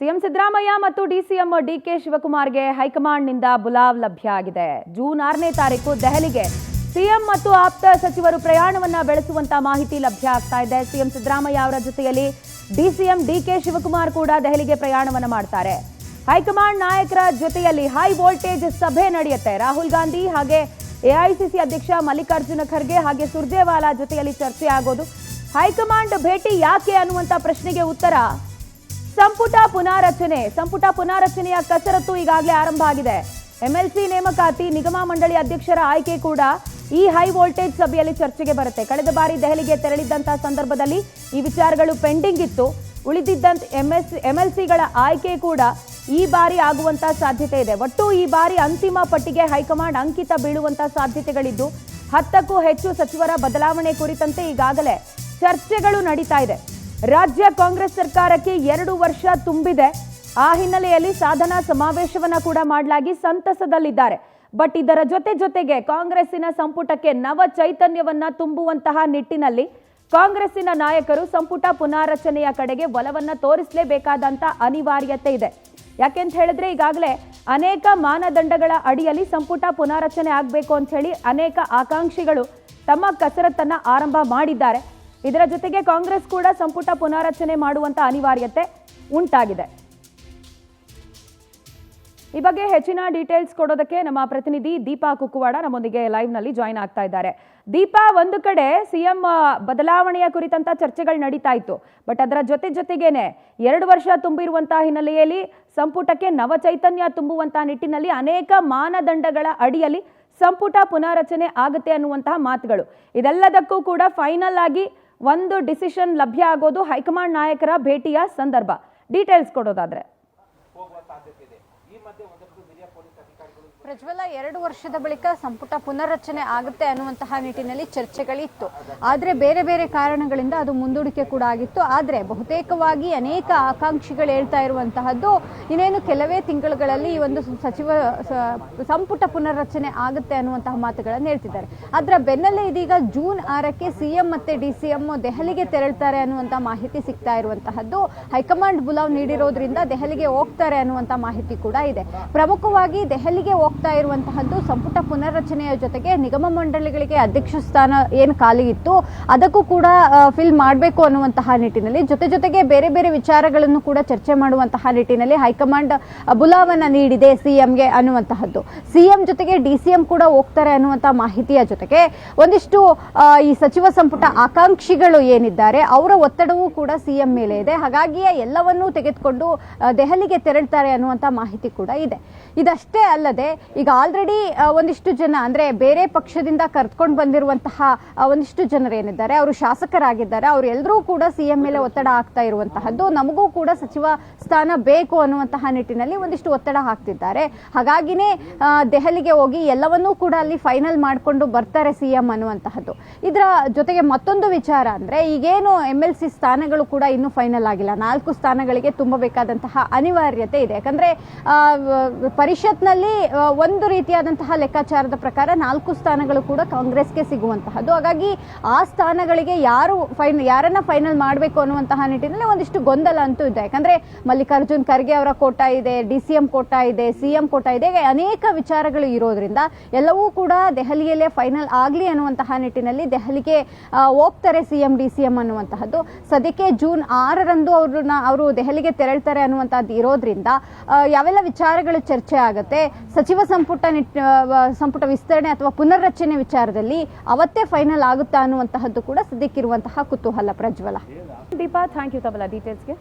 CM Siddaramaiah ಮತ್ತು DCM DK ಶಿವಕುಮಾರ್ಗೆ ಹೈಕಮಾಂಡ್ನಿಂದ ಬುಲಾವ್ ಲಭ್ಯ ಆಗಿದೆ. ಜೂನ್ 6ನೇ ತಾರೀಕು ದೆಹಲಿಗೆ ಸಿಎಂ ಮತ್ತು ಆಪ್ತ ಸಚಿವರು ಪ್ರಯಾಣವನ್ನ ಬೆಳೆಸುವಂತ ಮಾಹಿತಿ ಲಭ್ಯ ಆಗ್ತಾ ಇದೆ. ಸಿಎಂ ಸಿದ್ದರಾಮಯ್ಯ ಅವರ ಜೊತೆಯಲ್ಲಿ ಡಿಸಿಎಂ ಡಿಕೆ ಶಿವಕುಮಾರ್ ಕೂಡ ದೆಹಲಿಗೆ ಪ್ರಯಾಣವನ್ನ ಮಾಡ್ತಾರೆ. ಹೈಕಮಾಂಡ್ ನಾಯಕರ ಜೊತೆಯಲ್ಲಿ ಹೈ ವೋಲ್ಟೇಜ್ ಸಭೆ ನಡೆಯುತ್ತೆ. ರಾಹುಲ್ ಗಾಂಧಿ ಹಾಗೆ ಎಐಸಿಸಿ ಅಧ್ಯಕ್ಷ ಮಲ್ಲಿಕಾರ್ಜುನ ಖರ್ಗೆ ಹಾಗೆ ಸುರ್ಜೇವಾಲಾ ಜೊತೆಯಲ್ಲಿ ಚರ್ಚೆ ಆಗೋದು. ಹೈಕಮಾಂಡ್ ಭೇಟಿ ಯಾಕೆ ಅನ್ನುವಂತ ಪ್ರಶ್ನೆಗೆ ಉತ್ತರ ಸಂಪುಟ ಪುನಾರಚನೆಯ ಕಸರತ್ತು ಈಗಾಗಲೇ ಆರಂಭ ಆಗಿದೆ. ಎಂಎಲ್ಸಿ ನೇಮಕಾತಿ, ನಿಗಮ ಮಂಡಳಿ ಅಧ್ಯಕ್ಷರ ಆಯ್ಕೆ ಕೂಡ ಈ ಹೈ ವೋಲ್ಟೇಜ್ ಸಭೆಯಲ್ಲಿ ಚರ್ಚೆಗೆ ಬರುತ್ತೆ. ಕಳೆದ ಬಾರಿ ದೆಹಲಿಗೆ ತೆರಳಿದ್ದಂತಹ ಸಂದರ್ಭದಲ್ಲಿ ಈ ವಿಚಾರಗಳು ಪೆಂಡಿಂಗ್ ಇತ್ತು. ಉಳಿದಿದ್ದಂತ ಎಂಎಲ್ಸಿಗಳ ಆಯ್ಕೆ ಕೂಡ ಈ ಬಾರಿ ಆಗುವಂತ ಸಾಧ್ಯತೆ ಇದೆ. ಒಟ್ಟು ಈ ಬಾರಿ ಅಂತಿಮ ಪಟ್ಟಿಗೆ ಹೈಕಮಾಂಡ್ ಅಂಕಿತ ಬೀಳುವಂತ ಸಾಧ್ಯತೆಗಳಿದ್ದು 10ಕ್ಕೂ ಹೆಚ್ಚು ಸಚಿವರ ಬದಲಾವಣೆ ಕುರಿತಂತೆ ಈಗಾಗಲೇ ಚರ್ಚೆಗಳು ನಡೀತಾ ಇದೆ. ರಾಜ್ಯ ಕಾಂಗ್ರೆಸ್ ಸರ್ಕಾರಕ್ಕೆ 2 ವರ್ಷ ತುಂಬಿದೆ. ಆ ಹಿನ್ನೆಲೆಯಲ್ಲಿ ಸಾಧನಾ ಸಮಾವೇಶವನ್ನ ಕೂಡ ಮಾಡಲಾಗಿ ಸಂತಸದಲ್ಲಿದ್ದಾರೆ. ಬಟ್ ಇದರ ಜೊತೆಗೆ ಕಾಂಗ್ರೆಸ್ಸಿನ ಸಂಪುಟಕ್ಕೆ ನವ ಚೈತನ್ಯವನ್ನ ತುಂಬುವಂತಹ ನಿಟ್ಟಿನಲ್ಲಿ ಕಾಂಗ್ರೆಸ್ಸಿನ ನಾಯಕರು ಸಂಪುಟ ಪುನಾರಚನೆಯ ಕಡೆಗೆ ಒಲವನ್ನ ತೋರಿಸಲೇಬೇಕಾದಂತ ಅನಿವಾರ್ಯತೆ ಇದೆ. ಯಾಕೆಂತ ಹೇಳಿದ್ರೆ ಈಗಾಗಲೇ ಅನೇಕ ಮಾನದಂಡಗಳ ಅಡಿಯಲ್ಲಿ ಸಂಪುಟ ಪುನಾರಚನೆ ಆಗಬೇಕು ಅಂತ ಹೇಳಿ ಅನೇಕ ಆಕಾಂಕ್ಷಿಗಳು ತಮ್ಮ ಕಸರತ್ತನ್ನ ಆರಂಭ ಮಾಡಿದ್ದಾರೆ. ಇದರ ಜೊತೆಗೆ ಕಾಂಗ್ರೆಸ್ ಕೂಡ ಸಂಪುಟ ಪುನಾರಚನೆ ಮಾಡುವಂತ ಅನಿವಾರ್ಯತೆ ಉಂಟಾಗಿದೆ. ಈ ಬಗ್ಗೆ ಹೆಚ್ಚಿನ ಡೀಟೇಲ್ಸ್ ಕೊಡೋದಕ್ಕೆ ನಮ್ಮ ಪ್ರತಿನಿಧಿ ದೀಪಾ ಕುಕ್ಕುವಾಡ ನಮ್ಮೊಂದಿಗೆ ಲೈವ್ ನಲ್ಲಿ ಜಾಯಿನ್ ಆಗ್ತಾ ಇದ್ದಾರೆ. ದೀಪಾ, ಒಂದು ಕಡೆ ಸಿಎಂ ಬದಲಾವಣೆಯ ಕುರಿತಂತ ಚರ್ಚೆಗಳು ನಡೀತಾ ಇತ್ತು. ಬಟ್ ಅದರ ಜೊತೆಗೇನೆ 2 ವರ್ಷ ತುಂಬಿರುವಂತಹ ಹಿನ್ನೆಲೆಯಲ್ಲಿ ಸಂಪುಟಕ್ಕೆ ನವ ಚೈತನ್ಯ ತುಂಬುವಂತಹ ನಿಟ್ಟಿನಲ್ಲಿ ಅನೇಕ ಮಾನದಂಡಗಳ ಅಡಿಯಲ್ಲಿ ಸಂಪುಟ ಪುನಾರಚನೆ ಆಗುತ್ತೆ ಅನ್ನುವಂತಹ ಮಾತುಗಳು. ಇದೆಲ್ಲದಕ್ಕೂ ಕೂಡ ಫೈನಲ್ ಆಗಿ ಒಂದು ಡಿಸಿಷನ್ ಲಭ್ಯ ಆಗೋದು ಹೈಕಮಾಂಡ್ ನಾಯಕರ ಭೇಟಿಯ ಸಂದರ್ಭ. ಡೀಟೇಲ್ಸ್ ಕೊಡೋದಾದ್ರೆ ಪ್ರಜ್ವಲ, 2 ವರ್ಷದ ಬಳಿಕ ಸಂಪುಟ ಪುನರ್ರಚನೆ ಆಗುತ್ತೆ ಅನ್ನುವಂತಹ ನಿಟ್ಟಿನಲ್ಲಿ ಚರ್ಚೆಗಳಿತ್ತು. ಆದರೆ ಬೇರೆ ಬೇರೆ ಕಾರಣಗಳಿಂದ ಅದು ಮುಂದೂಡಿಕೆ ಕೂಡ ಆಗಿತ್ತು. ಆದರೆ ಬಹುತೇಕವಾಗಿ ಅನೇಕ ಆಕಾಂಕ್ಷಿಗಳು ಹೇಳ್ತಾ ಇರುವಂತಹದ್ದು ಇನ್ನೇನು ಕೆಲವೇ ತಿಂಗಳುಗಳಲ್ಲಿ ಈ ಒಂದು ಸಂಪುಟ ಪುನರ್ರಚನೆ ಆಗುತ್ತೆ ಅನ್ನುವಂತಹ ಮಾತುಗಳನ್ನು ಹೇಳ್ತಿದ್ದಾರೆ. ಅದರ ಬೆನ್ನಲ್ಲೇ ಇದೀಗ ಜೂನ್ 6ಕ್ಕೆ ಸಿಎಂ ಮತ್ತೆ ಡಿಸಿಎಂ ದೆಹಲಿಗೆ ತೆರಳ್ತಾರೆ ಅನ್ನುವಂಥ ಮಾಹಿತಿ ಸಿಗ್ತಾ ಇರುವಂತಹದ್ದು. ಹೈಕಮಾಂಡ್ ಬುಲಾವ್ ನೀಡಿರೋದ್ರಿಂದ ದೆಹಲಿಗೆ ಹೋಗ್ತಾರೆ ಅನ್ನುವಂಥ ಮಾಹಿತಿ ಕೂಡ ಇದೆ. ಪ್ರಮುಖವಾಗಿ ದೆಹಲಿಗೆ ಹೋಗ್ತಾ ಇರುವಂತಹದ್ದು ಸಂಪುಟ ಪುನರ್ರಚನೆಯ ಜೊತೆಗೆ ನಿಗಮ ಮಂಡಳಿಗಳಿಗೆ ಅಧ್ಯಕ್ಷ ಸ್ಥಾನ ಏನು ಖಾಲಿ ಇತ್ತು ಅದಕ್ಕೂ ಕೂಡ ಫಿಲ್ ಮಾಡಬೇಕು ಅನ್ನುವಂತಹ ನಿಟ್ಟಿನಲ್ಲಿ ಜೊತೆಗೆ ಬೇರೆ ಬೇರೆ ವಿಚಾರಗಳನ್ನು ಕೂಡ ಚರ್ಚೆ ಮಾಡುವಂತಹ ನಿಟ್ಟಿನಲ್ಲಿ ಹೈಕಮಾಂಡ್ ಬುಲಾವನ್ನ ನೀಡಿದೆ ಸಿಎಂಗೆ ಅನ್ನುವಂತಹದ್ದು. ಸಿಎಂ ಜೊತೆಗೆ ಡಿಸಿಎಂ ಕೂಡ ಹೋಗ್ತಾರೆ ಅನ್ನುವಂತಹ ಮಾಹಿತಿಯ ಜೊತೆಗೆ ಒಂದಿಷ್ಟು ಈ ಸಚಿವ ಸಂಪುಟ ಆಕಾಂಕ್ಷಿಗಳು ಏನಿದ್ದಾರೆ ಅವರ ಒತ್ತಡವೂ ಕೂಡ ಸಿಎಂ ಮೇಲೆ ಇದೆ. ಹಾಗಾಗಿಯೇ ಎಲ್ಲವನ್ನೂ ತೆಗೆದುಕೊಂಡು ದೆಹಲಿಗೆ ತೆರಳ್ತಾರೆ ಅನ್ನುವಂಥ ಮಾಹಿತಿ ಕೂಡ ಇದೆ. ಇದಷ್ಟೇ ಅಲ್ಲದೆ ಈಗ ಆಲ್ರೆಡಿ ಒಂದಿಷ್ಟು ಜನ ಅಂದ್ರೆ ಬೇರೆ ಪಕ್ಷದಿಂದ ಕರ್ಕೊಂಡು ಬಂದಿರುವಂತಹ ಒಂದಿಷ್ಟು ಜನರು ಏನಿದ್ದಾರೆ ಅವರು ಶಾಸಕರಾಗಿದ್ದಾರೆ. ಅವರೆಲ್ಲರೂ ಕೂಡ ಸಿಎಂ ಮೇಲೆ ಒತ್ತಡ ಹಾಕ್ತಾ ಇರುವಂತಹದ್ದು. ನಮಗೂ ಕೂಡ ಸಚಿವ ಸ್ಥಾನ ಬೇಕು ಅನ್ನುವಂತಹ ನಿಟ್ಟಿನಲ್ಲಿ ಒಂದಿಷ್ಟು ಒತ್ತಡ ಹಾಕ್ತಿದ್ದಾರೆ. ಹಾಗಾಗಿನೇ ದೆಹಲಿಗೆ ಹೋಗಿ ಎಲ್ಲವನ್ನೂ ಕೂಡ ಅಲ್ಲಿ ಫೈನಲ್ ಮಾಡಿಕೊಂಡು ಬರ್ತಾರೆ ಸಿಎಂ ಅನ್ನುವಂತಹದ್ದು. ಇದರ ಜೊತೆಗೆ ಮತ್ತೊಂದು ವಿಚಾರ ಅಂದ್ರೆ ಈಗೇನು ಎಂಎಲ್ಸಿ ಸ್ಥಾನಗಳು ಕೂಡ ಇನ್ನೂ ಫೈನಲ್ ಆಗಿಲ್ಲ. 4 ಸ್ಥಾನಗಳಿಗೆ ತುಂಬಬೇಕಾದಂತಹ ಅನಿವಾರ್ಯತೆ ಇದೆ. ಯಾಕಂದ್ರೆ ಪರಿಷತ್ನಲ್ಲಿ ಒಂದು ರೀತಿಯಾದಂತಹ ಲೆಕ್ಕಾಚಾರದ ಪ್ರಕಾರ 4 ಸ್ಥಾನಗಳು ಕೂಡ ಕಾಂಗ್ರೆಸ್ಗೆ ಸಿಗುವಂತಹದ್ದು. ಹಾಗಾಗಿ ಆ ಸ್ಥಾನಗಳಿಗೆ ಯಾರನ್ನ ಫೈನಲ್ ಮಾಡಬೇಕು ಅನ್ನುವಂತಹ ನಿಟ್ಟಿನಲ್ಲಿ ಒಂದಿಷ್ಟು ಗೊಂದಲ ಅಂತೂ ಇದೆ. ಯಾಕಂದ್ರೆ ಮಲ್ಲಿಕಾರ್ಜುನ್ ಖರ್ಗೆ ಅವರ ಕೋಟಾ ಇದೆ, ಡಿಸಿಎಂ ಕೋಟಾ ಇದೆ, ಸಿಎಂ ಕೋಟಾ ಇದೆ, ಅನೇಕ ವಿಚಾರಗಳು ಇರೋದ್ರಿಂದ ಎಲ್ಲವೂ ಕೂಡ ದೆಹಲಿಯಲ್ಲೇ ಫೈನಲ್ ಆಗ್ಲಿ ಅನ್ನುವಂತಹ ನಿಟ್ಟಿನಲ್ಲಿ ದೆಹಲಿಗೆ ಹೋಗ್ತಾರೆ ಸಿಎಂ ಡಿಸಿಎಂ ಅನ್ನುವಂತಹದ್ದು. ಸದ್ಯಕ್ಕೆ ಜೂನ್ 6ರಂದು ಅವರು ದೆಹಲಿಗೆ ತೆರಳ್ತಾರೆ ಅನ್ನುವಂತಹದ್ದು ಇರೋದ್ರಿಂದ ಯಾವೆಲ್ಲ ವಿಚಾರಗಳು ಚರ್ಚೆ ಆಗುತ್ತೆ, ಸಚಿವ ಸಂಪುಟ ವಿಸ್ತರಣೆ ಅಥವಾ ಪುನರ್ರಚನೆ ವಿಚಾರದಲ್ಲಿ ಅವತ್ತೇ ಫೈನಲ್ ಆಗುತ್ತಾ ಅನ್ನುವಂತಹದ್ದು ಕೂಡ ಸದ್ಯಕ್ಕಿರುವಂತಹ ಕುತೂಹಲ. ಪ್ರಜ್ವಲ. ದೀಪಾ, ಥ್ಯಾಂಕ್ ಯು ತಬಲ ಡೀಟೇಲ್ಸ್ಗೆ.